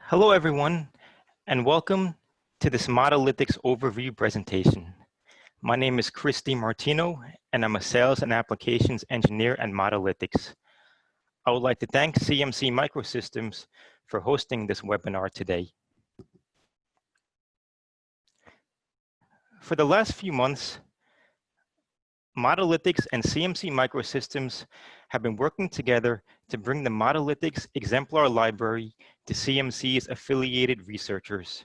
Hello, everyone, and welcome to this Modelithics overview presentation. My name is Chris DiMartino, and I'm a Sales and Applications Engineer at Modelithics. I would like to thank CMC Microsystems for hosting this webinar today. For the last few months, Modelithics and CMC Microsystems have been working together to bring the Modelithics EXEMPLAR Library to CMC's affiliated researchers.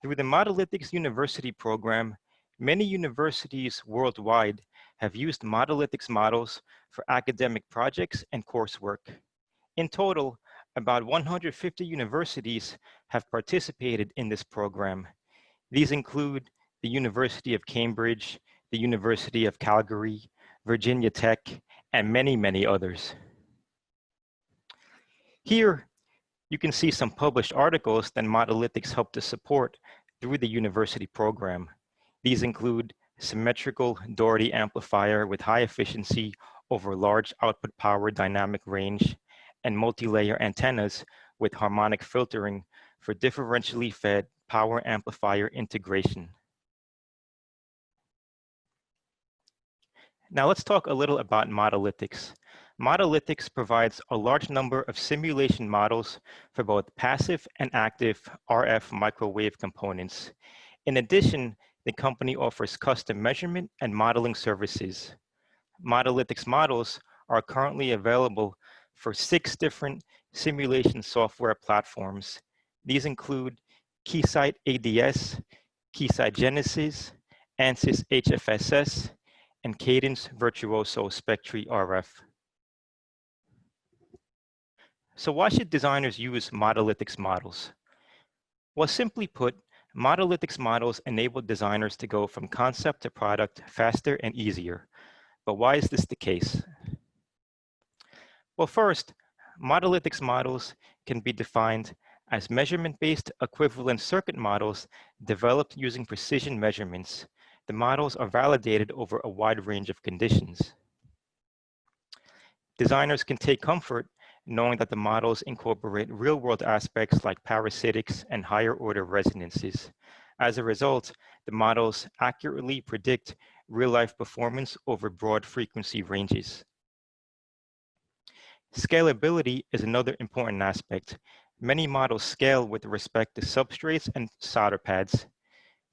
Through the Modelithics University program, many universities worldwide have used Modelithics models for academic projects and coursework. In total, about 150 universities have participated in this program. These include the University of Cambridge, the University of Calgary, Virginia Tech, and many, many others. Here, you can see some published articles that Modelithics helped to support through the university program. These include symmetrical Doherty amplifier with high efficiency over large output power dynamic range, and multi-layer antennas with harmonic filtering for differentially fed power amplifier integration. Now let's talk a little about Modelithics. Modelithics provides a large number of simulation models for both passive and active RF microwave components. In addition, the company offers custom measurement and modeling services. Modelithics models are currently available for 6 different simulation software platforms. These include Keysight ADS, Keysight Genesis, ANSYS HFFS, and Cadence Virtuoso Spectri RF. So why should designers use Modelithics models? Well, simply put, Modelithics models enable designers to go from concept to product faster and easier. But why is this the case? Well, first, Modelithics models can be defined as measurement-based equivalent circuit models developed using precision measurements. The models are validated over a wide range of conditions. Designers can take comfort knowing that the models incorporate real-world aspects like parasitics and higher-order resonances. As a result, the models accurately predict real-life performance over broad frequency ranges. Scalability is another important aspect. Many models scale with respect to substrates and solder pads.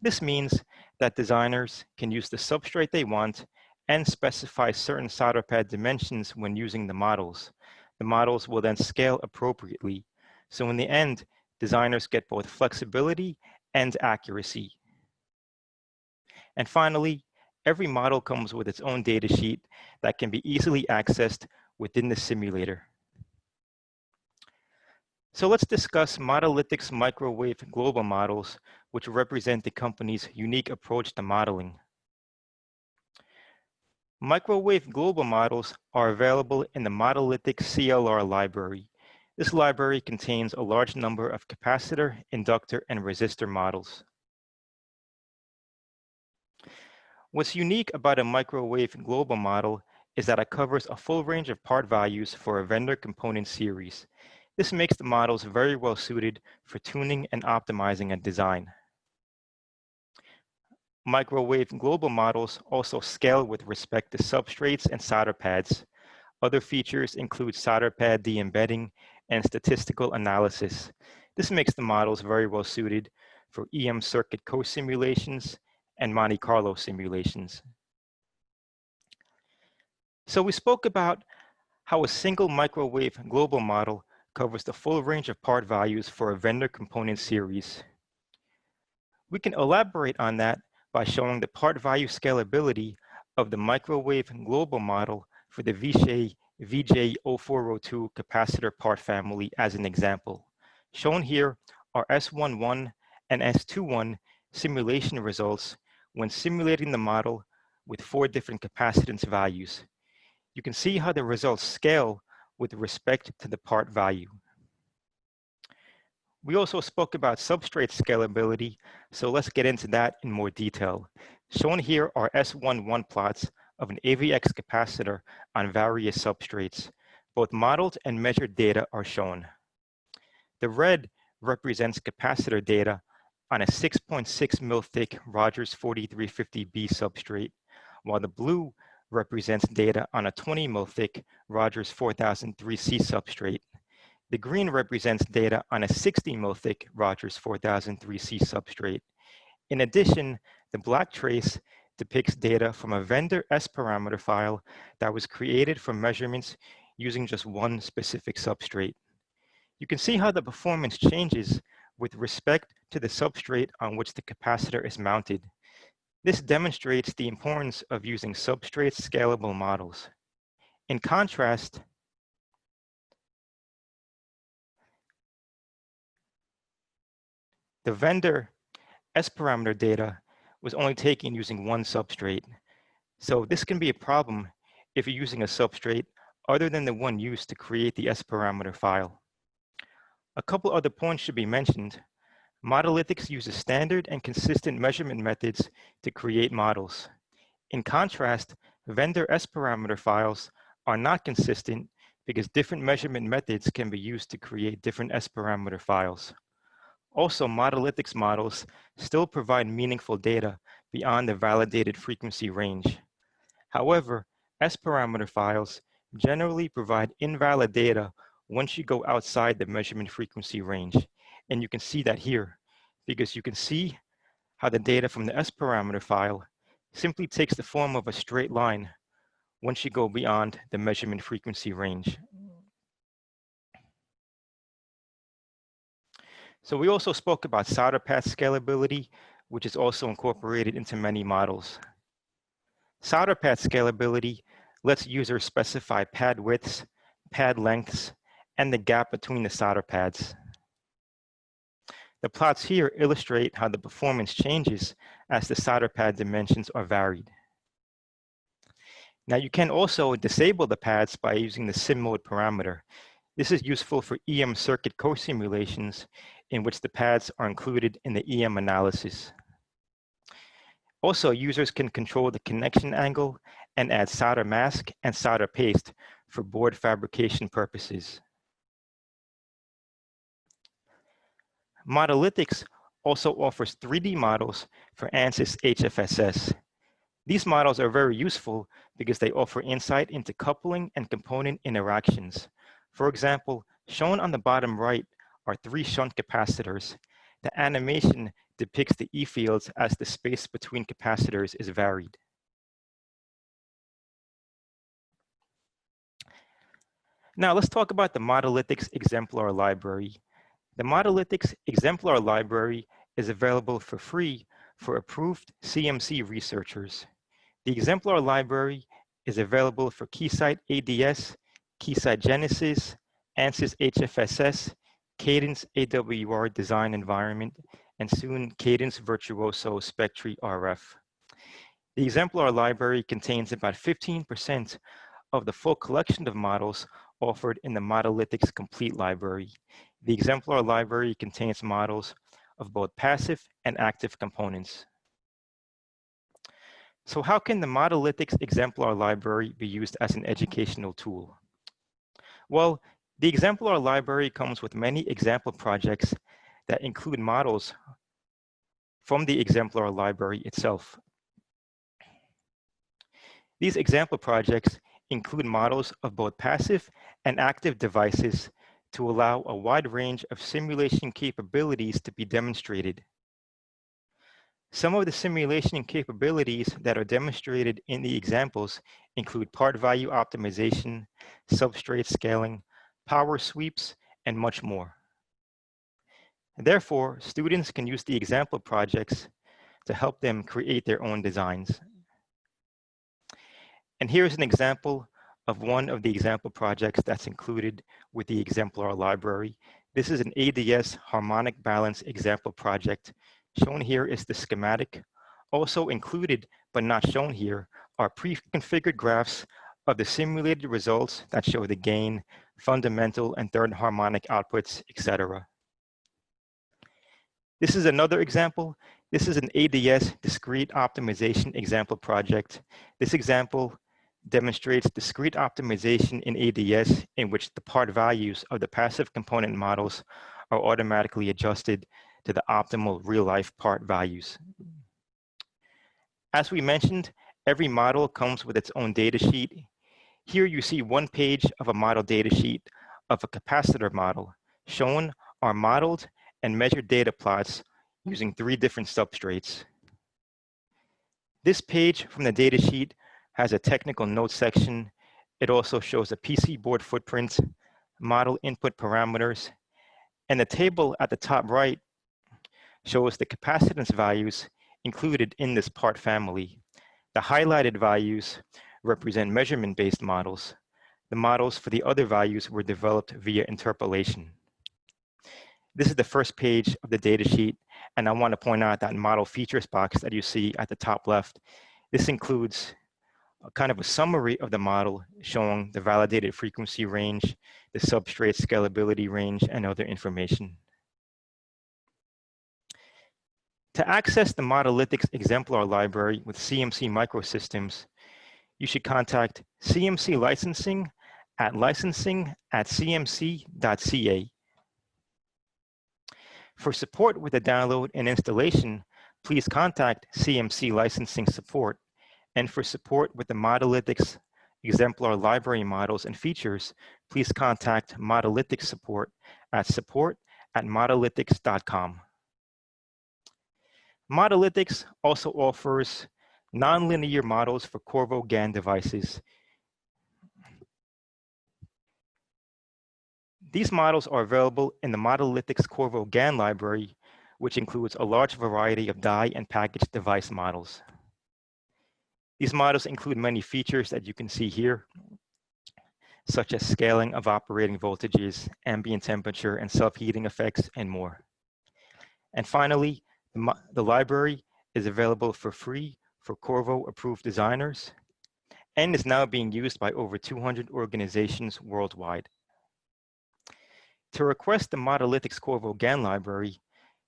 This means that designers can use the substrate they want and specify certain solder pad dimensions when using the models. The models will then scale appropriately. So in the end, designers get both flexibility and accuracy. And finally, every model comes with its own datasheet that can be easily accessed within the simulator. So let's discuss Modelithics microwave global models, which represent the company's unique approach to modeling. Microwave global models are available in the Modelithics CLR library. This library contains a large number of capacitor, inductor, and resistor models. What's unique about a microwave global model is that it covers a full range of part values for a vendor component series. This makes the models very well suited for tuning and optimizing a design. Microwave global models also scale with respect to substrates and solder pads. Other features include solder pad de-embedding and statistical analysis. This makes the models very well suited for EM circuit co-simulations and Monte Carlo simulations. So we spoke about how a single microwave global model covers the full range of part values for a vendor component series. We can elaborate on that by showing the part value scalability of the microwave global model for the Vishay VJ0402 capacitor part family as an example. Shown here are S11 and S21 simulation results when simulating the model with 4 different capacitance values. You can see how the results scale with respect to the part value. We also spoke about substrate scalability, so let's get into that in more detail. Shown here are S11 plots of an AVX capacitor on various substrates. Both modeled and measured data are shown. The red represents capacitor data on a 6.6 mil thick Rogers 4350B substrate, while the blue represents data on a 20 mil thick Rogers 4003C substrate. The green represents data on a 60 mil thick Rogers 4003C substrate. In addition, the black trace depicts data from a vendor S parameter file that was created from measurements using just one specific substrate. You can see how the performance changes with respect to the substrate on which the capacitor is mounted. This demonstrates the importance of using substrate scalable models. In contrast, the vendor S parameter data was only taken using one substrate. So this can be a problem if you're using a substrate other than the one used to create the S parameter file. A couple other points should be mentioned. Modelithics uses standard and consistent measurement methods to create models. In contrast, vendor S parameter files are not consistent because different measurement methods can be used to create different S parameter files. Also, Modelithics models still provide meaningful data beyond the validated frequency range. However, S parameter files generally provide invalid data once you go outside the measurement frequency range. And you can see that here, because you can see how the data from the S parameter file simply takes the form of a straight line once you go beyond the measurement frequency range. So we also spoke about solder path scalability, which is also incorporated into many models. Solder path scalability lets users specify pad widths, pad lengths, and the gap between the solder pads. The plots here illustrate how the performance changes as the solder pad dimensions are varied. Now you can also disable the pads by using the sim mode parameter. This is useful for EM circuit co-simulations in which the pads are included in the EM analysis. Also, users can control the connection angle and add solder mask and solder paste for board fabrication purposes. Modelithics also offers 3D models for ANSYS HFSS. These models are very useful because they offer insight into coupling and component interactions. For example, shown on the bottom right are 3 shunt capacitors. The animation depicts the E fields as the space between capacitors is varied. Now let's talk about the Modelithics EXEMPLAR Library. The Modelithics EXEMPLAR Library is available for free for approved CMC researchers. The EXEMPLAR Library is available for Keysight ADS, Keysight Genesis, ANSYS HFSS, Cadence AWR Design Environment, and soon Cadence Virtuoso Spectri RF. The EXEMPLAR Library contains about 15% of the full collection of models offered in the Modelithics Complete Library. The EXEMPLAR Library contains models of both passive and active components. So how can the Modelithics EXEMPLAR Library be used as an educational tool? Well, the EXEMPLAR Library comes with many example projects that include models from the EXEMPLAR Library itself. These example projects include models of both passive and active devices to allow a wide range of simulation capabilities to be demonstrated. Some of the simulation capabilities that are demonstrated in the examples include part value optimization, substrate scaling, power sweeps, and much more. Therefore, students can use the example projects to help them create their own designs. And here's an example of one of the example projects that's included with the EXEMPLAR Library. This is an ADS harmonic balance example project. Shown here is the schematic. Also included, but not shown here, are pre-configured graphs of the simulated results that show the gain, fundamental, and third harmonic outputs, etc. This is another example. This is an ADS discrete optimization example project. This example demonstrates discrete optimization in ADS in which the part values of the passive component models are automatically adjusted to the optimal real-life part values. As we mentioned, every model comes with its own datasheet. Here you see one page of a model datasheet of a capacitor model. Shown are modeled and measured data plots using 3 different substrates. This page from the datasheet has a technical notes section. It also shows a PC board footprint, model input parameters, and the table at the top right shows the capacitance values included in this part family. The highlighted values represent measurement-based models. The models for the other values were developed via interpolation. This is the first page of the datasheet, and I want to point out that model features box that you see at the top left. This includes kind of a summary of the model showing the validated frequency range, the substrate scalability range, and other information. To access the Modelithics EXEMPLAR Library with CMC Microsystems, you should contact CMC Licensing at licensing@cmc.ca. For support with the download and installation, please contact CMC Licensing Support. And for support with the Modelithics EXEMPLAR Library models and features, please contact Modelithics Support at support@modelithics.com. Modelithics also offers nonlinear models for Qorvo Gan devices. These models are available in the Modelithics Qorvo Gan library, which includes a large variety of die and package device models. These models include many features that you can see here, such as scaling of operating voltages, ambient temperature, and self-heating effects, and more. And finally, the library is available for free for Qorvo-approved designers and is now being used by over 200 organizations worldwide. To request the Modelithics Qorvo Gan library,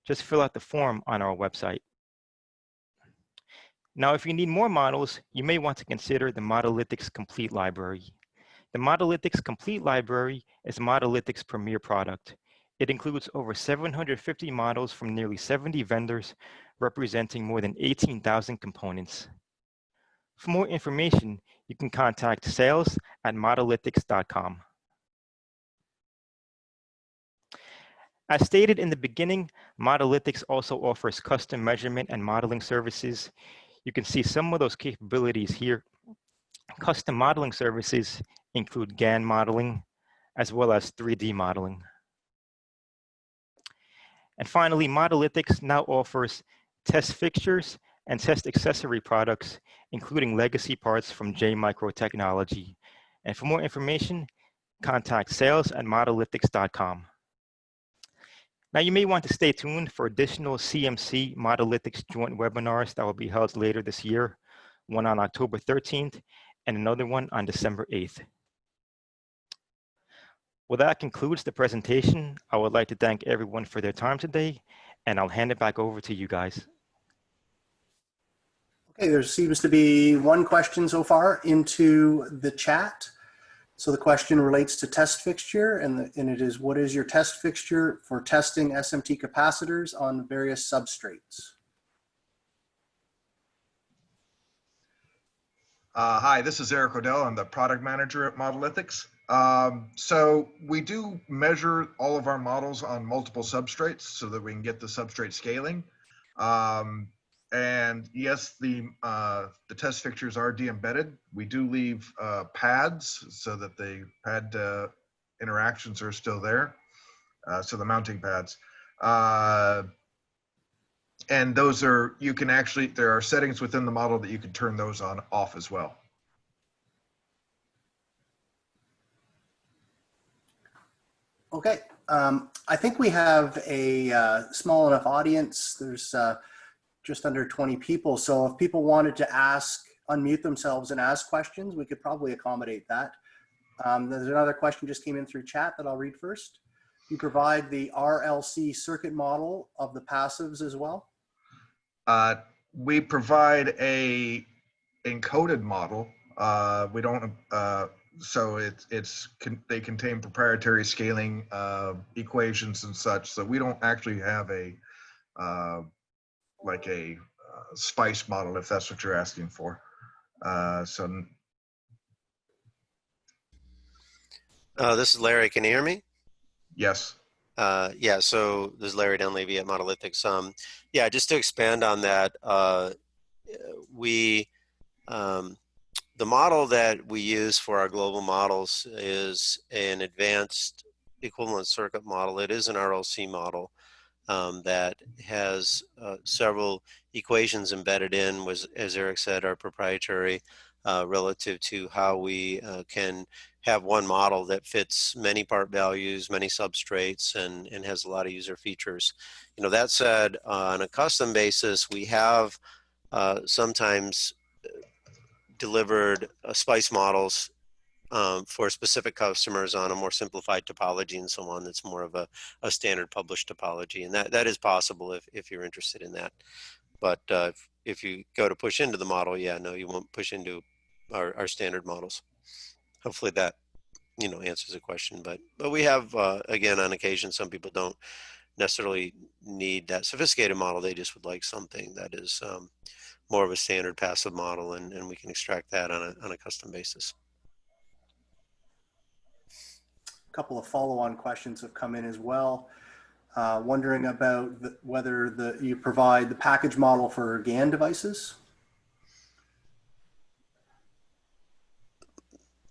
just fill out the form on our website. Now, if you need more models, you may want to consider the Modelithics Complete Library. The Modelithics Complete Library is Modelithics' premier product. It includes over 750 models from nearly 70 vendors, representing more than 18,000 components. For more information, you can contact sales@modelithics.com. As stated in the beginning, Modelithics also offers custom measurement and modeling services. You can see some of those capabilities here. Custom modeling services include Gan modeling, as well as 3D modeling. And finally, Modelithics now offers test fixtures and test accessory products, including legacy parts from J-Micro Technology. And for more information, contact sales@modelithics.com. Now, you may want to stay tuned for additional CMC Modelithics joint webinars that will be held later this year, one on October 13th and another one on December 8th. Well, that concludes the presentation. I would like to thank everyone for their time today, and I'll hand it back over to you guys. Okay, there seems to be one question so far into the chat. So the question relates to test fixture, and it is, what is your test fixture for testing SMT capacitors on various substrates? Hi, this is Eric Odell. I'm the product manager at Modelithics. So we do measure all of our models on multiple substrates so that we can get the substrate scaling. And yes, the test fixtures are de-embedded. We do leave pads so that the pad interactions are still there. So the mounting pads. And those are, you can actually, there are settings within the model that you can turn those on off as well. Okay, I think we have a small enough audience. There's just under 20 people. So if people wanted to unmute themselves and ask questions, we could probably accommodate that. There's another question just came in through chat that I'll read first. You provide the RLC circuit model of the passives as well? We provide a encoded model. We don't, so they contain proprietary scaling equations and such. So we don't actually have a like a SPICE model, if that's what you're asking for. So This is Larry. Can you hear me? yes. Yeah, so this is Larry Dunleavy at Modelithics. Yeah, just to expand on that, the model that we use for our global models is an advanced equivalent circuit model. It is an RLC model that has several equations embedded in, as Eric said, are proprietary relative to how we can have one model that fits many part values, many substrates, and has a lot of user features. You know, that said, on a custom basis, we have sometimes delivered SPICE models for specific customers on a more simplified topology and so on. That's more of a standard published topology, and that is possible if you're interested in that. But if you go to push into the model, yeah, no, you won't push into our standard models. Hopefully that, you know, answers the question. But we have, again, on occasion, some people don't necessarily need that sophisticated model. They just would like something that is more of a standard passive model, and we can extract that on a custom basis. A couple of follow-on questions have come in as well. Wondering about whether you provide the package model for GAN devices.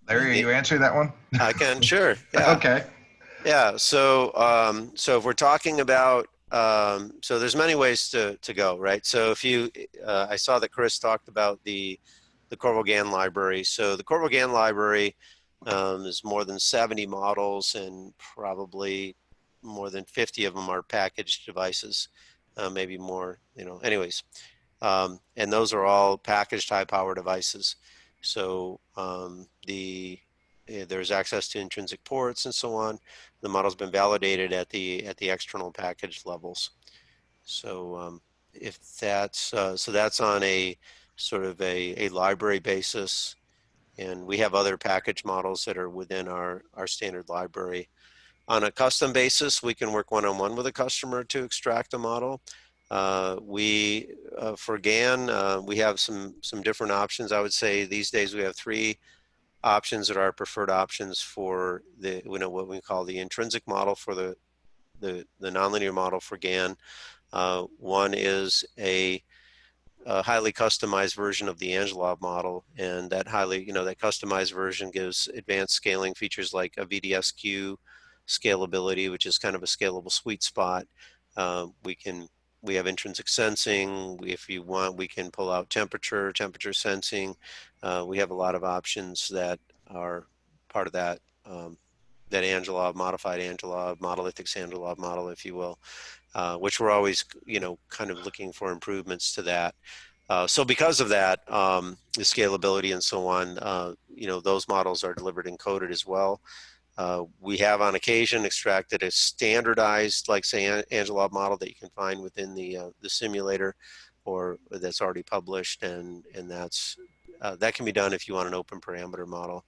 Larry, are you answering that one? I can, sure. Yeah. Okay. Yeah. So so if we're talking about so there's many ways to go, right? So if you I saw that Chris talked about the Corvo Gan library. So the Corvo Gan library is more than 70 models, and probably more than 50 of them are packaged devices, maybe more, you know, anyways. And those are all packaged high power devices. So there's access to intrinsic ports and so on. The model's been validated at the external package levels. So if that's so that's on a sort of a library basis, and we have other package models that are within our standard library. On a custom basis, we can work one-on-one with a customer to extract a model. For GAN, we have some different options. I would say these days we have 3 options that are our preferred options for the, you know, what we call the intrinsic model for the nonlinear model for GAN. One is a highly customized version of the Angelov model, and that that customized version gives advanced scaling features like a VDSQ scalability, which is kind of a scalable sweet spot. We have intrinsic sensing. If you want, we can pull out temperature sensing. We have a lot of options that are part of that that Angelov, modified Angelov, Modelithics Angelov model, if you will, which we're always, you know, kind of looking for improvements to that. So because of that, the scalability and so on, you know, those models are delivered encoded as well. We have on occasion extracted a standardized, like say, Angelov model that you can find within the simulator, or that's already published, and that's that can be done if you want an open parameter model.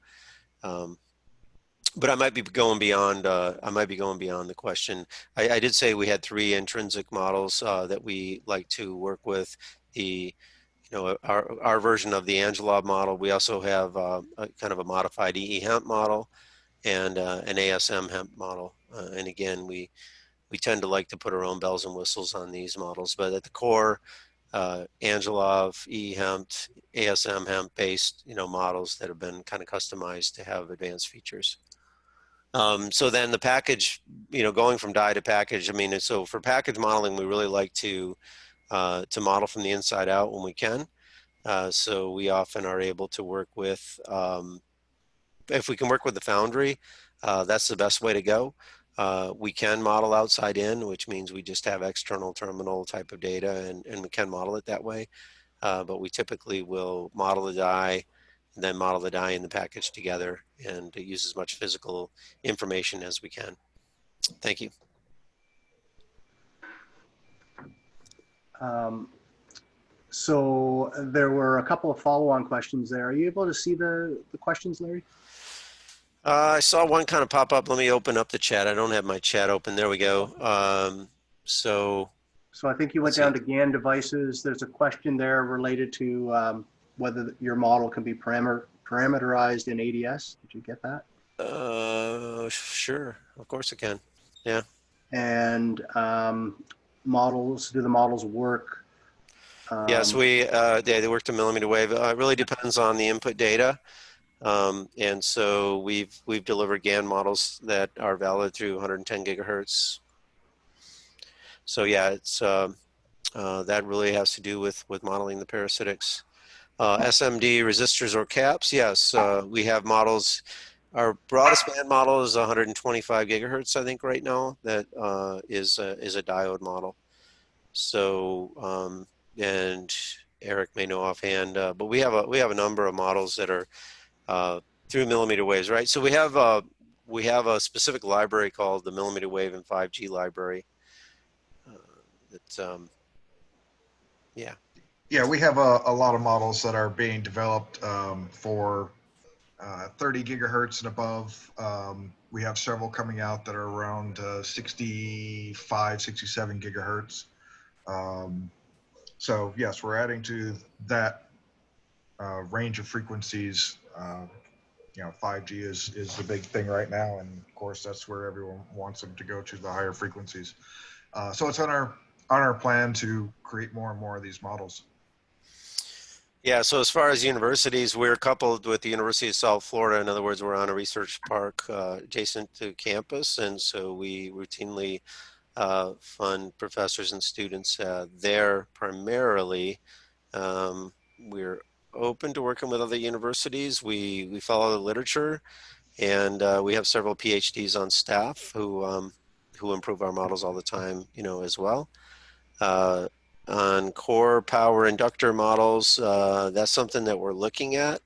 But I might be going beyond. The question. I did say we had 3 intrinsic models that we like to work with. Our version of the Angelov model. We also have a kind of a modified EE hemp model and an ASM hemp model. And again, we tend to like to put our own bells and whistles on these models, but at the core, Angelov, EE hemp, ASM hemp based, you know, models that have been kind of customized to have advanced features. So then the package, you know, going from die to package, I mean, so for package modeling, we really like to model from the inside out when we can. So we often are able to work with, if we can work with the foundry, that's the best way to go. We can model outside in, which means we just have external terminal type of data, and we can model it that way. But we typically will model the die, and then model the die in the package together, and use as much physical information as we can. Thank you. So there were a couple of follow-on questions there. Are you able to see the questions, Larry? I saw one kind of pop up. Let me open up the chat. I don't have my chat open. There we go. So So I think you went let's see. down to GAN devices. There's a question there related to whether your model can be parameterized in ADS. Did you get that? Sure. Of course it can. Yeah. And models, do the models work? Yes, they work to millimeter wave. It really depends on the input data. And so we've delivered GAN models that are valid through 110 gigahertz. So yeah, it's that really has to do with modeling the parasitics. SMD resistors or caps, yes, we have models. Our broadest band model is 125 gigahertz, I think, right now. That is a diode model. So and Eric may know offhand, but we have a number of models that are through millimeter waves, right? So we have a specific library called the millimeter wave and 5G library. Yeah. Yeah, we have a lot of models that are being developed for 30 gigahertz and above. We have several coming out that are around 65, 67 gigahertz. So yes, we're adding to that range of frequencies. 5G is the big thing right now, and of course that's where everyone wants them to go to, the higher frequencies. So it's on our plan to create more and more of these models. Yeah, so as far as universities, we're coupled with the University of South Florida. In other words, we're on a research park adjacent to campus, and so we routinely fund professors and students there primarily. We're open to working with other universities. We follow the literature, and we have several PhDs on staff who improve our models all the time, as well. On core power inductor models, that's something that we're looking at.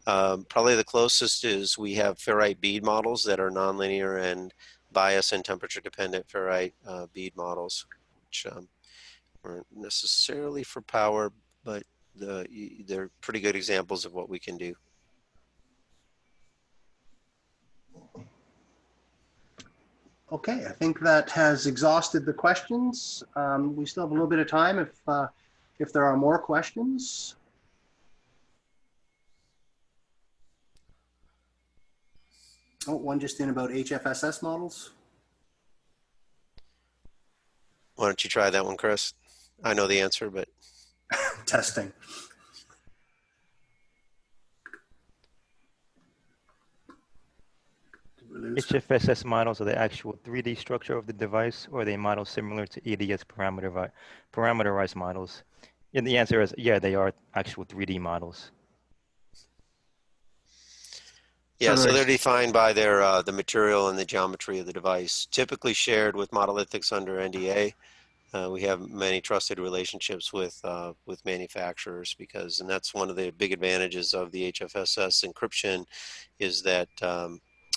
Probably the closest is we have ferrite bead models that are nonlinear and bias and temperature dependent ferrite bead models, which aren't necessarily for power, but they're pretty good examples of what we can do. Okay, I think that has exhausted the questions. We still have a little bit of time if there are more questions. Oh, one just in about HFSS models. Why don't you try that one, Chris? I know the answer, but Testing. HFSS models are the actual 3D structure of the device, or are they models similar to EDS parameterized models? And the answer is, yeah, they are actual 3D models. yeah, so they're defined by their the material and the geometry of the device, typically shared with Modelithics under NDA. We have many trusted relationships with manufacturers and that's one of the big advantages of the HFSS encryption is that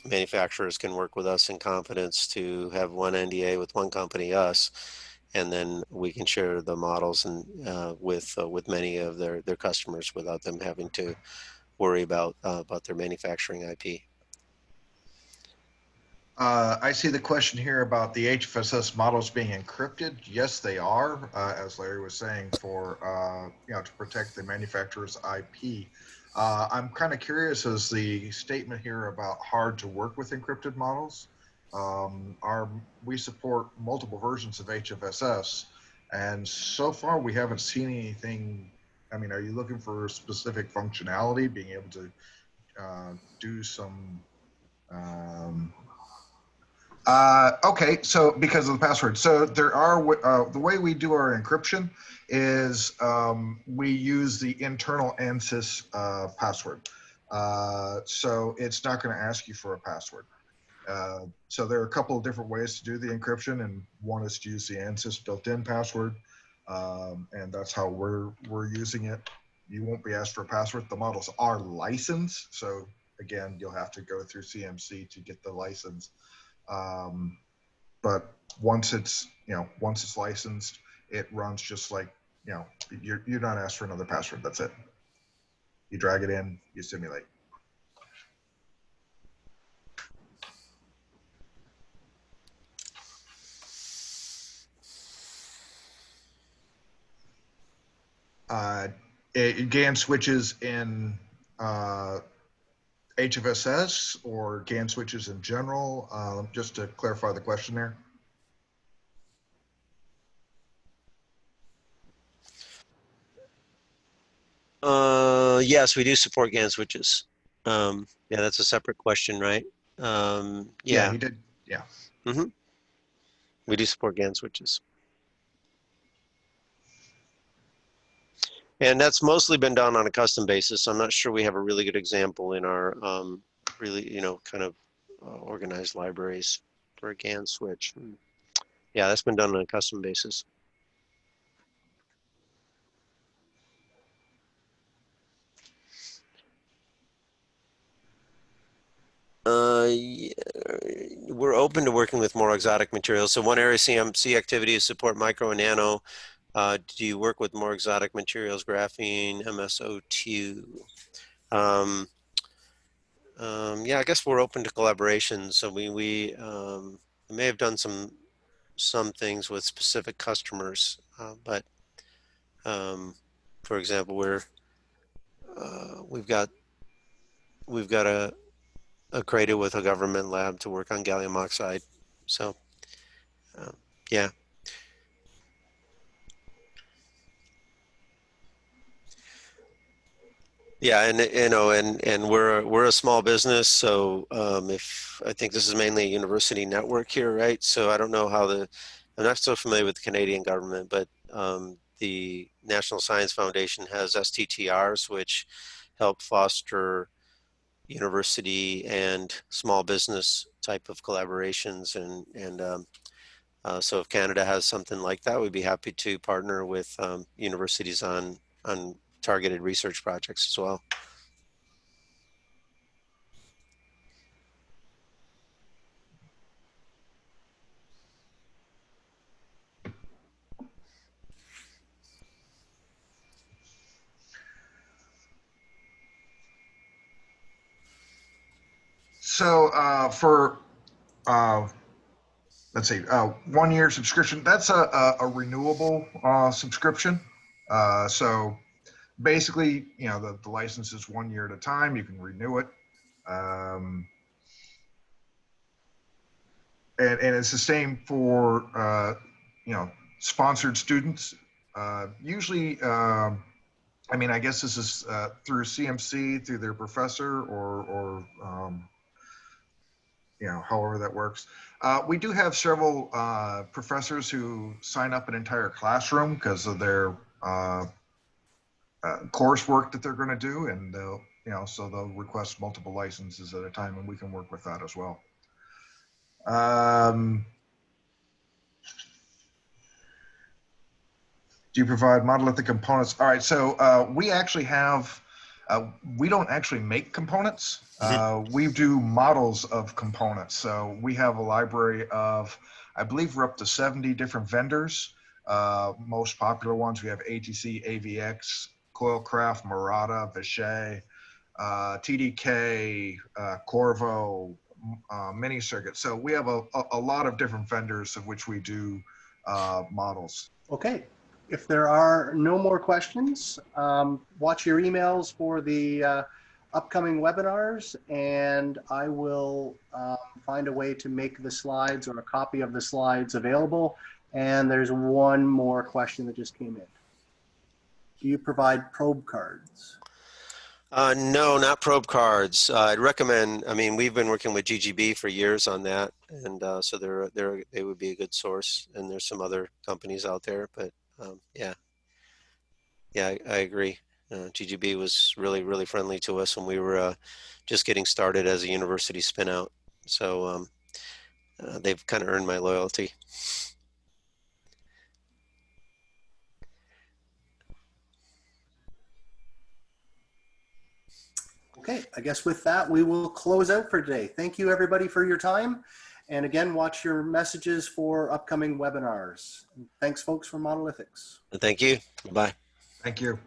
manufacturers can work with us in confidence to have one NDA with one company, us, and then we can share the models and with many of their customers without them having to worry about their manufacturing IP. I see the question here about the HFSS models being encrypted. Yes, they are, as Larry was saying, for to protect the manufacturer's IP. I'm kind of curious as the statement here about hard to work with encrypted models. We support multiple versions of HFSS, and so far we haven't seen anything. I mean, are you looking for specific functionality, being able to do some? Okay, so because of the password. So there are, the way we do our encryption is we use the internal ANSYS password. So it's not going to ask you for a password. So there are a couple of different ways to do the encryption, and one is to use the ANSYS built-in password, and that's how we're using it. You won't be asked for a password. The models are licensed, so again, you'll have to go through CMC to get the license. But once it's licensed, it runs just like, you're not asked for another password. That's it. You drag it in, you simulate. Gan switches in HFSS or Gan switches in general? Just to clarify the question there. Yes, we do support Gan switches. Yeah, that's a separate question, right? Yeah, he did. Yeah. Mm-hmm. We do support Gan switches. And that's mostly been done on a custom basis. I'm not sure we have a really good example in our really, kind of organized libraries for a Gan switch. Yeah, that's been done on a custom basis. Yeah, we're open to working with more exotic materials. So one area CMC activity is support micro and nano. Do you work with more exotic materials, graphene, MSO2? Yeah, I guess we're open to collaboration. So we may have done some things with specific customers, but for example, we've got a created with a government lab to work on gallium oxide. So yeah. Yeah, and we're a small business, so if I think this is mainly a university network here, right? So I don't know how I'm not so familiar with the Canadian government, but the National Science Foundation has STTRs, which help foster university and small business type of collaborations, and so if Canada has something like that, we'd be happy to partner with universities on targeted research projects as well. So for let's see, 1 year subscription, that's a renewable subscription. So basically, the license is 1 year at a time. You can renew it. And it's the same for, sponsored students. Usually, I mean, I guess this is through CMC, through their professor, or however that works. We do have several professors who sign up an entire classroom because of their coursework that they're going to do, and so they'll request multiple licenses at a time, and we can work with that as well. Do you provide monolithic components? All right, so we actually have, we don't actually make components. We do models of components. So we have a library of, I believe we're up to 70 different vendors. Most popular ones, we have ATC, AVX, Coilcraft, Murata, Vishay, TDK, Corvo, Mini Circuit. So we have a lot of different vendors of which we do models. Okay. If there are no more questions, watch your emails for the upcoming webinars, and I will find a way to make the slides or a copy of the slides available. And there's one more question that just came in. Do you provide probe cards? No, not probe cards. I'd recommend, I mean, we've been working with GGB for years on that, and so they would be a good source, and there's some other companies out there, but yeah, I agree. GGB was really, really friendly to us when we were just getting started as a university spin out. So they've kind of earned my loyalty. Okay, I guess with that, we will close out for today. Thank you, everybody, for your time. And again, watch your messages for upcoming webinars. Thanks, folks, from Modelithics. Thank you. Bye. Thank you.